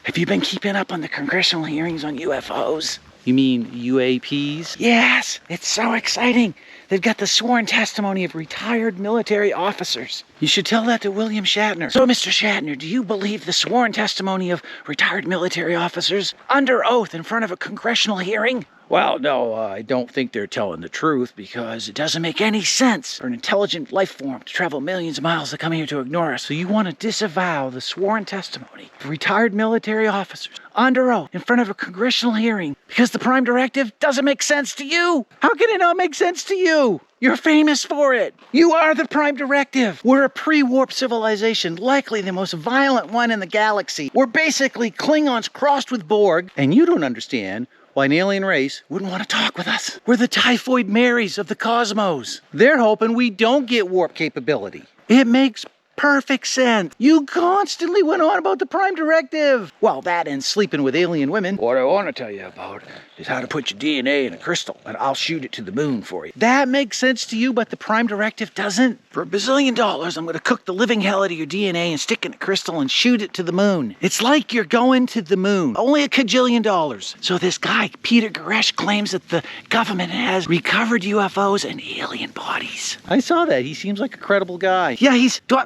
Have you been keeping up on the congressional hearings on UFOs? You mean UAPs? Yes, it's so exciting. They've got the sworn testimony of retired military officers. You should tell that to William Shatner. So, Mr. Shatner, do you believe the sworn testimony of retired military officers under oath in front of a congressional hearing? Well, no, I don't think they're telling the truth because It doesn't make any sense for an intelligent life form to travel millions of miles to come here to ignore us. So you want to disavow the sworn testimony of retired military officers under oath in front of a congressional hearing because the Prime Directive doesn't make sense to you? How can it not make sense to you? You're famous for it. You are the Prime Directive. We're a pre-warp civilization, likely the most violent one in the galaxy. We're basically Klingons crossed with Borg, and you don't understand why an alien race wouldn't want to talk with us. We're the typhoid Marys of the cosmos. They're hoping we don't get warp capability. It makes perfect sense. You constantly went on about the Prime Directive. Well, that and sleeping with alien women. What I want to tell you about is how to put your DNA in a crystal, and I'll shoot it to the moon for you. That makes sense to you, but the Prime Directive doesn't. For $1 bazillion, I'm going to cook the living hell out of your DNA and stick it in a crystal and shoot it to the moon. It's like you're going to the moon. Only $1 kajillion. So this guy, Peter Goresh, claims that the government has recovered UFOs and alien bodies. I saw that. He seems like a credible guy. Yeah,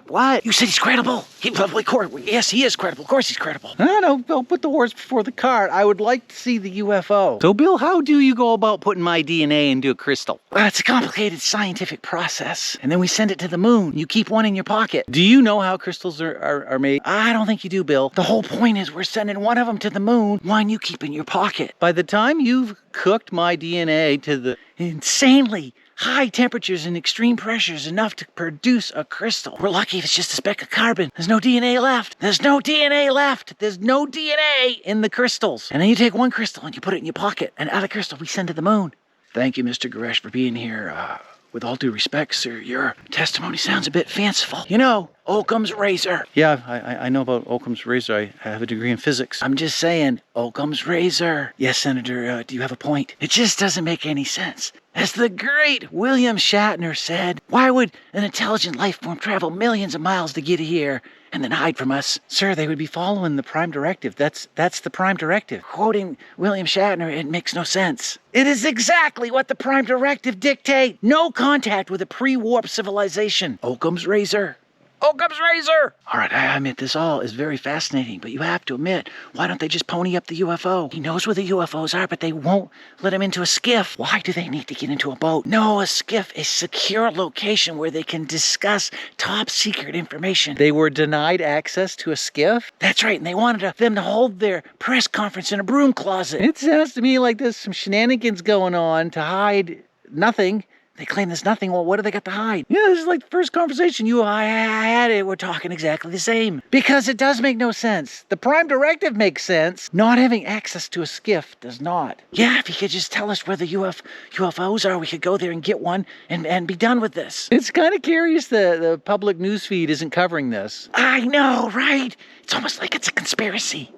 what? You said he's credible? Yes, he is credible. Of course he's credible. I don't know. Don't put the horse before the cart. I would like to see the UFO. So, Bill, how do you go about putting my DNA into a crystal? Well, it's a complicated scientific process. And then we send it to the moon. You keep one in your pocket. Do you know how crystals are made? I don't think you do, Bill. The whole point is we're sending one of them to the moon, one you keep in your pocket. By the time you've cooked my DNA to the insanely high temperatures and extreme pressures enough to produce a crystal. We're lucky if it's just a speck of carbon. There's no DNA left. There's no DNA left. There's no DNA in the crystals. And then you take one crystal and you put it in your pocket. And out of crystal we send to the moon. Thank you, Mr. Goresh, for being here. With all due respect, sir, your testimony sounds a bit fanciful. You know, Occam's razor. Yeah, I know about Occam's razor. I have a degree in physics. I'm just saying, Occam's razor. Yes, Senator, do you have a point? It just doesn't make any sense. As the great William Shatner said, why would an intelligent life form travel millions of miles to get here and then hide from us? Sir, they would be following the Prime Directive. That's the Prime Directive. Quoting William Shatner, it makes no sense. It is exactly what the Prime Directive dictate. No contact with a pre-warp civilization. Occam's razor. Occam's razor! All right, I admit this all is very fascinating, but you have to admit, why don't they just pony up the UFO? He knows where the UFOs are, but they won't let him into a skiff. Why do they need to get into a boat? No, a skiff, a secure location where they can discuss top secret information. They were denied access to a skiff? That's right, and they wanted them to hold their press conference in a broom closet. It sounds to me like there's some shenanigans going on to hide nothing. They claim there's nothing. Well, what do they got to hide? Yeah, this is like the first conversation you I had. We're talking exactly the same. Because it does make no sense. The Prime Directive makes sense. Not having access to a skiff does not. Yeah, if you could just tell us where the UFOs are, we could go there and get one and be done with this. It's kind of curious the public news feed isn't covering this. I know, right? It's almost like it's a conspiracy.